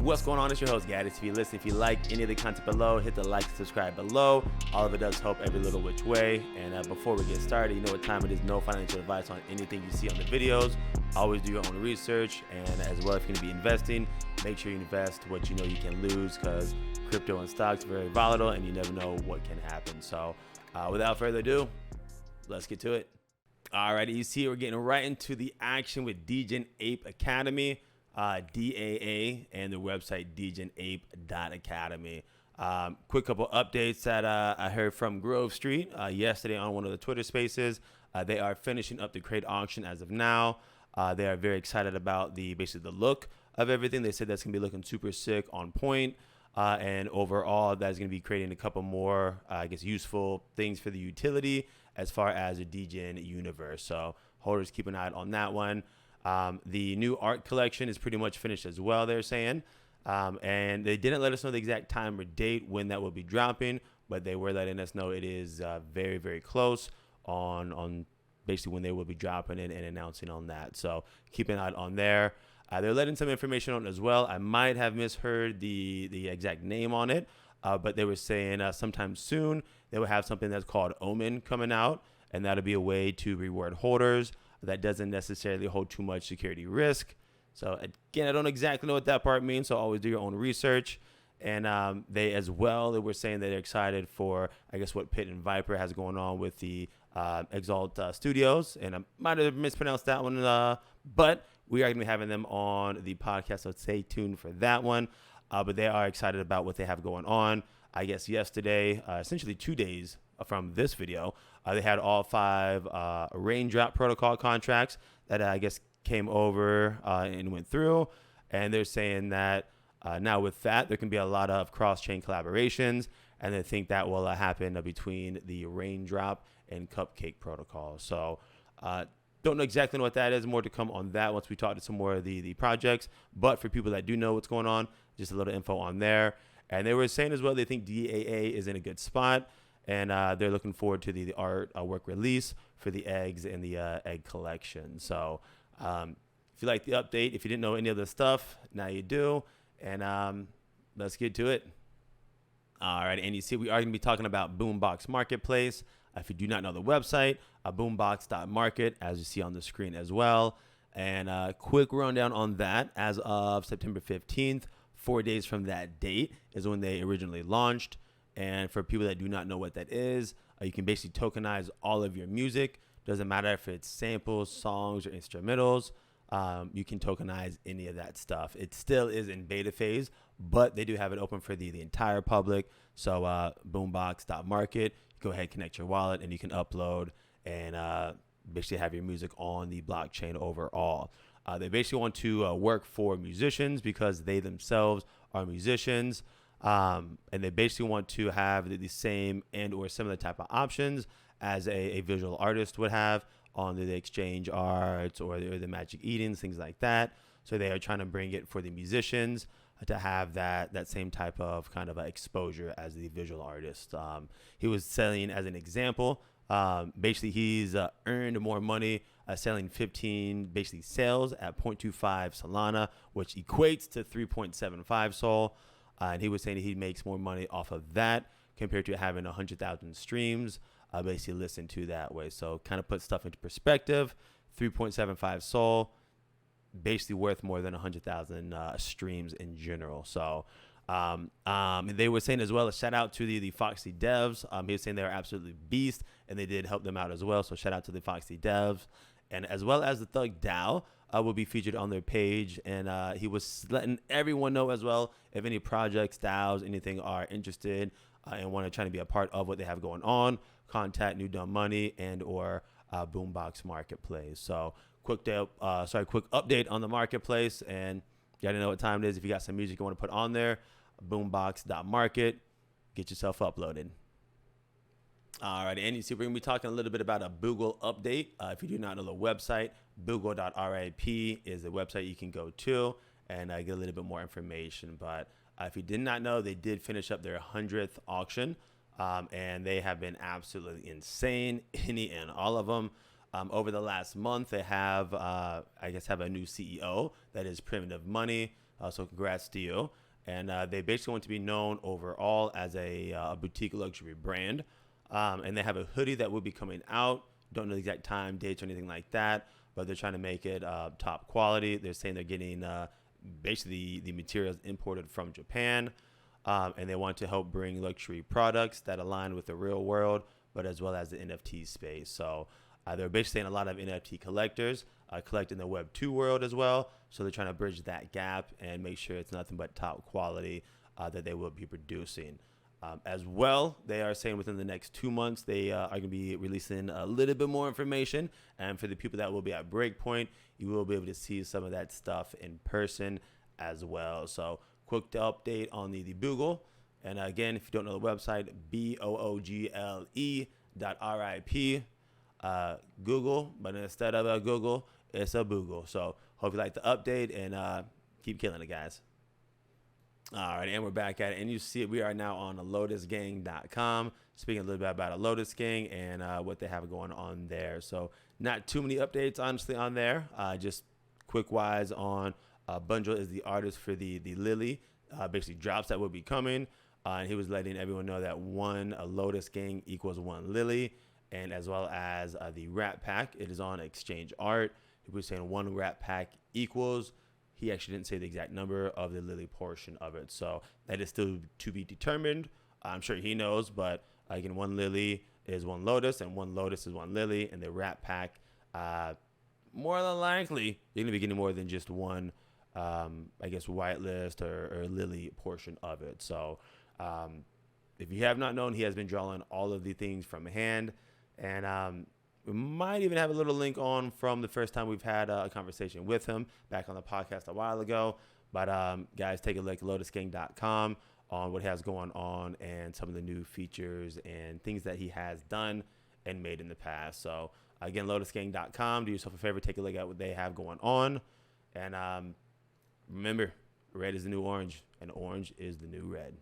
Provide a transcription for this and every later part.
What's going on? It's your host, Gaddis. If you listen, if you like any of the content below, hit the like and subscribe below. All of it does help every little which way. And before we get started, you know what time it is. No financial advice on anything you see on the videos. Always do your own research. And as well, if you're going to be investing, make sure you invest what you know you can lose, because crypto and stocks are very volatile and you never know what can happen. So without further ado, let's get to it. Alrighty, you see we're getting right into the action with Degenerate Ape Academy. DAA, and the website DegenerApe.academy. Quick couple updates that I heard from Grove Street yesterday on one of the Twitter spaces. They are finishing up the crate auction as of now. They are very excited about basically the look of everything. They said that's going to be looking super sick, on point. And overall, that's going to be creating a couple more, useful things for the utility as far as the Degen universe. So holders, keep an eye on that one. The new art collection is pretty much finished as well, they're saying. And they didn't let us know the exact time or date when that will be dropping, but they were letting us know it is very, very close on basically when they will be dropping it and announcing on that. So keep an eye on there. They're letting some information on as well. I might have misheard the exact name on it, but they were saying sometime soon they will have something that's called Omen coming out, and that'll be a way to reward holders that doesn't necessarily hold too much security risk. So again, I don't exactly know what that part means, so always do your own research. And they were saying that they're excited for, what Pit and Viper has going on with the Exalt Studios. And I might have mispronounced that one, but we are going to be having them on the podcast, so stay tuned for that one. But they are excited about what they have going on. I guess yesterday, essentially 2 days from this video, they had all 5 Raindrop protocol contracts that came over and went through. And they're saying that now with that, there can be a lot of cross-chain collaborations. And they think that will happen between the Raindrop and Cupcake protocol. So don't know exactly what that is. More to come on that once we talk to some more of the projects. But for people that do know what's going on, just a little info on there. And they were saying as well, they think DAA is in a good spot. And they're looking forward to the artwork release for the eggs and the egg collection. So if you like the update, if you didn't know any of the stuff, now you do. And let's get to it. All right. And you see, we are going to be talking about BoomBox Marketplace. If you do not know the website, BoomBox.market, as you see on the screen as well. And a quick rundown on that. As of September 15th, 4 days from that date is when they originally launched. And for people that do not know what that is, you can basically tokenize all of your music. Doesn't matter if it's samples, songs, or instrumentals. You can tokenize any of that stuff. It still is in beta phase, but they do have it open for the entire public. So boombox.market, go ahead, connect your wallet, and you can upload and basically have your music on the blockchain overall. They basically want to work for musicians because they themselves are musicians. And they basically want to have the same and or similar type of options as a visual artist would have on the Exchange Arts or the Magic Edens, things like that. So they are trying to bring it for the musicians to have that same type of kind of exposure as the visual artist. He was selling, as an example, basically he's earned more money selling 15 sales at 0.25 Solana, which equates to 3.75 Sol. And he was saying he makes more money off of that compared to having 100,000 streams basically listened to that way. So kind of put stuff into perspective. 3.75 Sol, basically worth more than 100,000 streams in general. So they were saying as well, a shout out to the Foxy devs. He was saying they are absolutely beast, and they did help them out as well. So shout out to the Foxy devs. And as well as the Thug DAO will be featured on their page. And he was letting everyone know as well, if any projects, DAOs, anything are interested and want to try to be a part of what they have going on, contact New Dumb Money and or BoomBox Marketplace. So quick update on the marketplace. And you gotta know what time it is. If you got some music you want to put on there, boombox.market, get yourself uploaded. All right, and you see we're going to be talking a little bit about a Boogle update. If you do not know the website, Boogle.rip is the website you can go to and get a little bit more information. But if you did not know, they did finish up their 100th auction, and they have been absolutely insane, any and all of them. Over the last month, they have, have a new CEO that is Primitive Money. So congrats to you. And they basically want to be known overall as a boutique luxury brand. And they have a hoodie that will be coming out. Don't know the exact time, dates, or anything like that, but they're trying to make it top quality. They're saying they're getting basically the materials imported from Japan. And they want to help bring luxury products that align with the real world, but as well as the NFT space. So they're basically saying a lot of NFT collectors collect in the Web 2 world as well. So they're trying to bridge that gap and make sure it's nothing but top quality that they will be producing. As well, they are saying within the next 2 months, they are going to be releasing a little bit more information. And for the people that will be at Breakpoint, you will be able to see some of that stuff in person as well. So quick update on the Boogle. And again, if you don't know the website, BOOGLE.RIP. Google, but instead of a Google, it's a Boogle. So hope you like the update and keep killing it, guys. All right, and we're back at it, and you see it. We are now on lotusgang.com, speaking a little bit about a Lotus Gang and what they have going on there. So not too many updates, honestly, on there. Just quick wise on Bungle is the artist for the Lily, basically drops that will be coming. And he was letting everyone know that one Lotus Gang equals one Lily, and as well as the Rat Pack. It is on Exchange Art. He was saying one Rat Pack equals. He actually didn't say the exact number of the Lily portion of it. So that is still to be determined. I'm sure he knows, but again, one Lily is one Lotus, and one Lotus is one Lily, and the Rat Pack, more than likely, you're going to be getting more than just one, I guess, whitelist or Lily portion of it. So if you have not known, he has been drawing all of the things from hand, and we might even have a little link on from the first time we've had a conversation with him back on the podcast a while ago. But guys, take a look at lotusgang.com on what he has going on and some of the new features and things that he has done and made in the past. So again, lotusgang.com. Do yourself a favor, take a look at what they have going on. And remember, red is the new orange, and orange is the new red.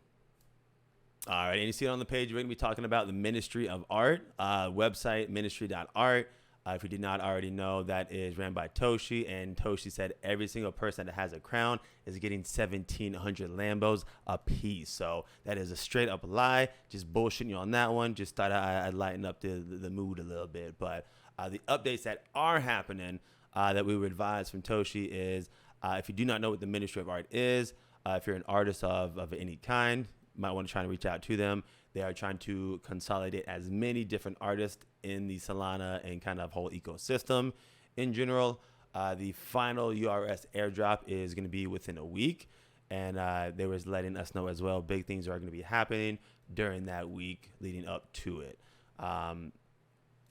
All right, and you see it on the page, we're going to be talking about the Ministry of Art website, ministry.art. If you did not already know, that is ran by Toshi, and Toshi said every single person that has a crown is getting 1,700 Lambos a piece. So that is a straight up lie. Just bullshitting you on that one. Just thought I'd lighten up the mood a little bit. But the updates that are happening that we would advise from Toshi is if you do not know what the Ministry of Art is, if you're an artist of any kind, might want to try and reach out to them. They are trying to consolidate as many different artists in the Solana and kind of whole ecosystem in general. The final URS airdrop is going to be within a week, and they was letting us know as well big things are going to be happening during that week leading up to it.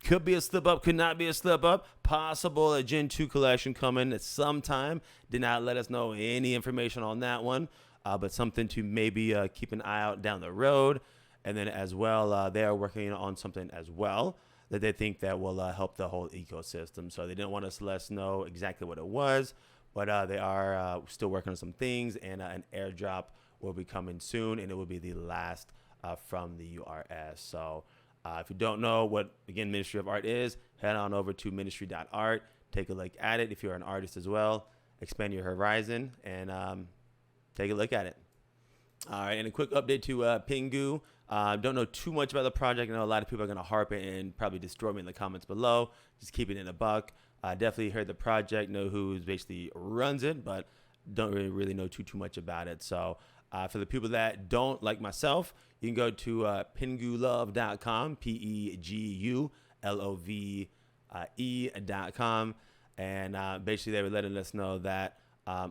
Could be a slip up, could not be a slip up. Possible a Gen 2 collection coming at some time. Did not let us know any information on that one. But something to maybe keep an eye out down the road. And then as well, they are working on something as well that they think that will help the whole ecosystem. So they didn't want us to let us know exactly what it was, but they are still working on some things, and an airdrop will be coming soon, and it will be the last from the URS. So if you don't know what, again, Ministry of Art is, head on over to ministry.art. Take a look at it if you're an artist as well. Expand your horizon, and take a look at it. All right, and a quick update to Pengu. Don't know too much about the project. I know a lot of people are going to harp it and probably destroy me in the comments below. Just keep it in a buck. Definitely heard the project, know who basically runs it, but don't really know too much about it. So for the people that don't, like myself, you can go to PenguLove.com, PEGULOVE.com, and basically they were letting us know that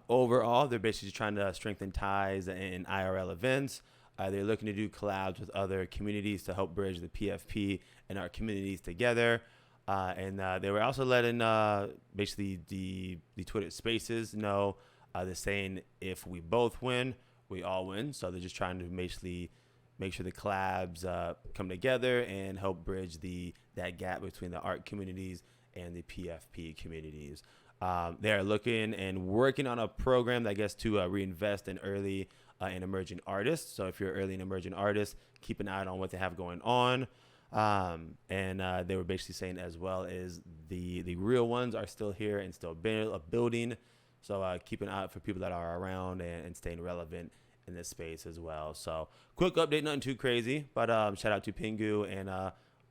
overall, they're basically trying to strengthen ties in IRL events. They're looking to do collabs with other communities to help bridge the PFP and our communities together. And they were also letting basically the Twitter Spaces know they're saying if we both win, we all win. So they're just trying to basically make sure the collabs come together and help bridge that gap between the art communities and the PFP communities. They are looking and working on a program that I guess to reinvest in early and emerging artists. So if you're an early and emerging artist, keep an eye on what they have going on. And they were basically saying as well is the real ones are still here and still building. So keep an eye out for people that are around and staying relevant in this space as well. So quick update, nothing too crazy, but shout out to Pengu, and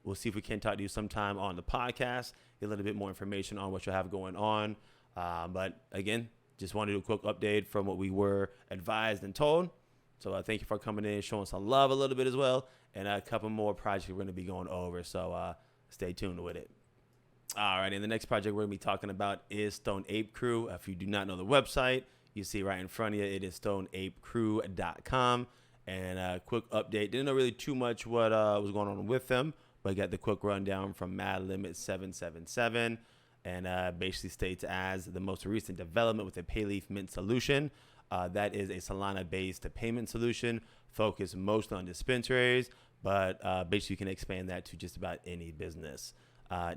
we'll see if we can talk to you sometime on the podcast, get a little bit more information on what you have going on. But again, just wanted to do a quick update from what we were advised and told. So thank you for coming in, showing some love a little bit as well, and a couple more projects we're going to be going over. So stay tuned with it. All right, and the next project we're going to be talking about is StonedApeCrew. If you do not know the website, you see right in front of you, it is StonedApeCrew.com. And a quick update. Didn't know really too much what was going on with them, but got the quick rundown from Mad Limit 777. And basically states as the most recent development with a Payleaf Mint solution. That is a Solana-based payment solution focused mostly on dispensaries, but basically you can expand that to just about any business.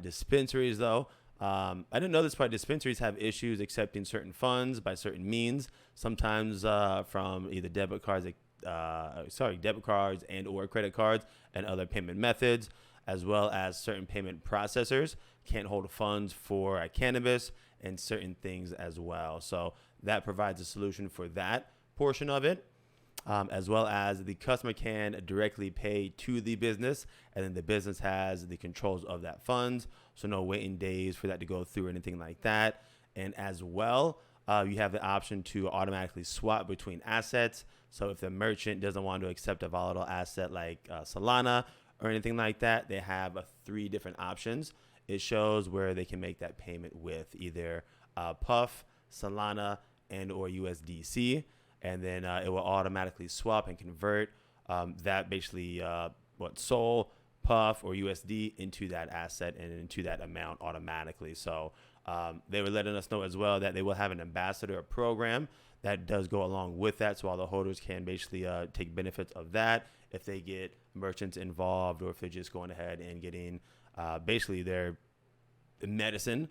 Dispensaries, though, I didn't know this part. Dispensaries have issues accepting certain funds by certain means, sometimes from either debit cards and or credit cards and other payment methods, as well as certain payment processors can't hold funds for cannabis and certain things as well. So that provides a solution for that portion of it, as well as the customer can directly pay to the business, and then the business has the controls of that funds. So no waiting days for that to go through or anything like that. And as well, you have the option to automatically swap between assets. So if the merchant doesn't want to accept a volatile asset like Solana or anything like that, they have 3 different options. It shows where they can make that payment with either Puff, Solana, and or USDC, and then it will automatically swap and convert that basically Sol, Puff, or USD into that asset and into that amount automatically. So they were letting us know as well that they will have an ambassador program that does go along with that, so all the holders can basically take benefits of that if they get merchants involved, or if they're just going ahead and getting basically their medicine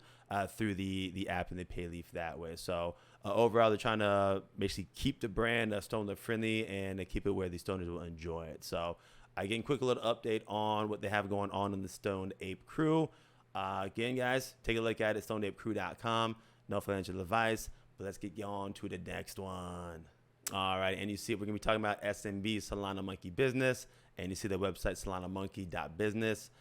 through the app and the Payleaf that way. So overall, they're trying to basically keep the brand stoner friendly and keep it where the stoners will enjoy it. So again, quick little update on what they have going on in the Stoned Ape Crew. Again, guys, take a look at it, StonedApeCrew.com. No financial advice, but let's get on to the next one. All right, and you see we're going to be talking about SMB, Solana Monkey Business, and you see the website solanamonkey.business.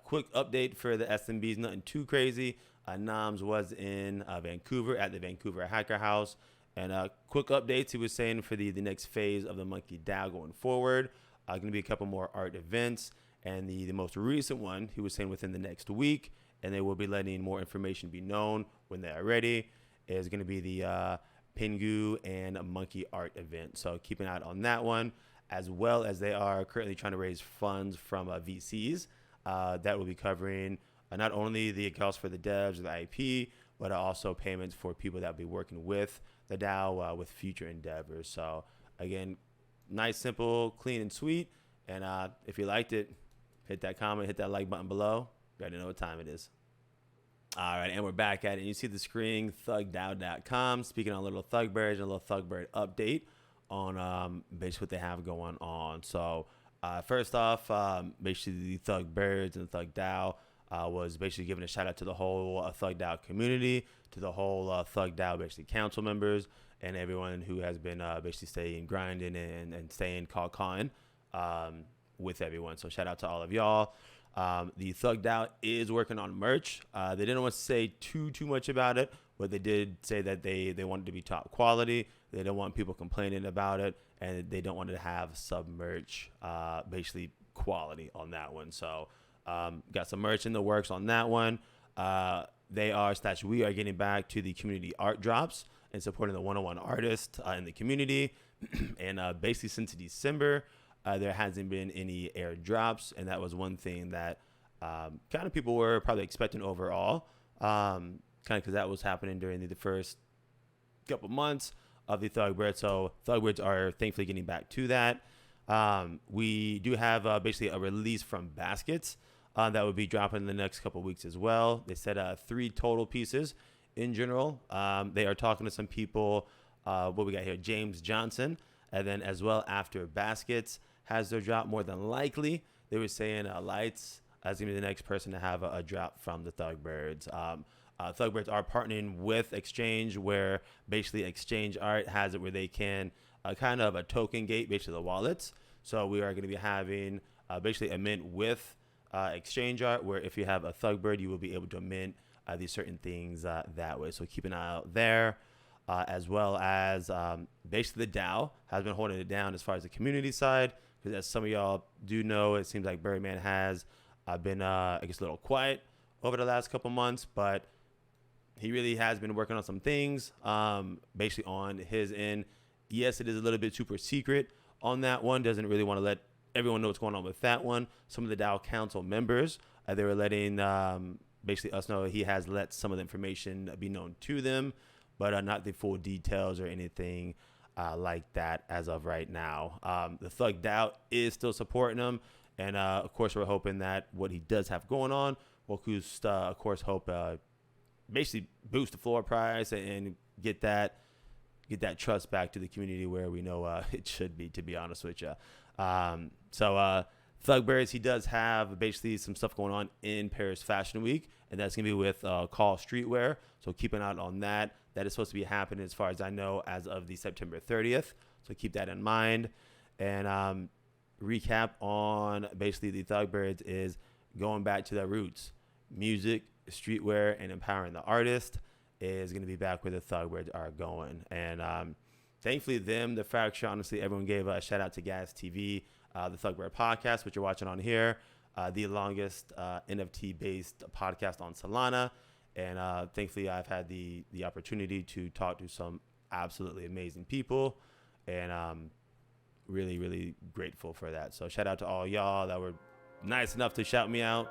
Quick update for the SMBs, nothing too crazy. Nams was in Vancouver at the Vancouver Hacker House. And quick updates, he was saying for the next phase of the Monkey DAO going forward, going to be a couple more art events. And the most recent one, he was saying within the next week, and they will be letting more information be known when they are ready, is going to be the Pengu and Monkey Art event. So keep an eye out on that one, as well as they are currently trying to raise funds from VCs. That will be covering not only the costs for the devs or the IP, but also payments for people that will be working with the DAO with future endeavors. So again, nice, simple, clean, and sweet. And if you liked it, hit that comment, hit that like button below. You already know what time it is. All right, and we're back at it. And you see the screen, ThugDAO.com. Speaking on a little ThugBirdz and a little ThugBird update on basically what they have going on. So first off, basically the ThugBirdz and the ThugDAO was basically giving a shout out to the whole ThugDAO community, to the whole ThugDAO basically council members, and everyone who has been basically staying grinding and staying cawing with everyone. So shout out to all of y'all. The ThugDAO is working on merch. They didn't want to say too much about it, but they did say that they wanted to be top quality. They don't want people complaining about it, and they don't want to have sub-merch, basically quality on that one. So got some merch in the works on that one. We are getting back to the community art drops and supporting the one-on-one artists in the community. And basically since December, there hasn't been any airdrops, and that was one thing that kind of people were probably expecting overall, kind of because that was happening during the first couple months of the ThugBirdz. So ThugBirdz are thankfully getting back to that. We do have basically a release from Baskets that will be dropping in the next couple weeks as well. They said 3 total pieces in general. They are talking to some people. What we got here, James Johnson, and then as well after Baskets has their drop, more than likely they were saying Lights is going to be the next person to have a drop from the ThugBirdz. ThugBirdz are partnering with Exchange, where basically Exchange Art has it where they can kind of a token gate, basically the wallets. So we are going to be having basically a mint with Exchange Art, where if you have a ThugBird, you will be able to mint these certain things that way. So keep an eye out there. As well as basically the DAO has been holding it down as far as the community side, because as some of y'all do know, it seems like Birdman has been, I guess, a little quiet over the last couple months, but he really has been working on some things, basically on his end. Yes, it is a little bit super secret on that one. Doesn't really want to let everyone know what's going on with that one. Some of the DAO council members, they were letting basically us know he has let some of the information be known to them, but not the full details or anything like that as of right now. The Thug DAO is still supporting him, and of course we're hoping that what he does have going on will, of course, hope basically boost the floor price and get that trust back to the community where we know it should be, to be honest with you. So ThugBirdz, he does have basically some stuff going on in Paris Fashion Week, and that's going to be with Call Streetwear. So keep an eye on that. That is supposed to be happening, as far as I know, as of the September 30th. So keep that in mind. And recap on basically the ThugBirdz is going back to their roots. Music, streetwear, and empowering the artist is going to be back where the ThugBirdz are going. And thankfully, the fracture, honestly, everyone gave a shout out to Gas TV, the ThugBirdz podcast, which you're watching on here, the longest NFT-based podcast on Solana. And thankfully, I've had the opportunity to talk to some absolutely amazing people, and really, really grateful for that. So shout out to all y'all that were nice enough to shout me out.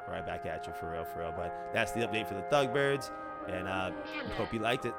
Right back at you, for real. But that's the update for the ThugBirdz, and hope you liked it.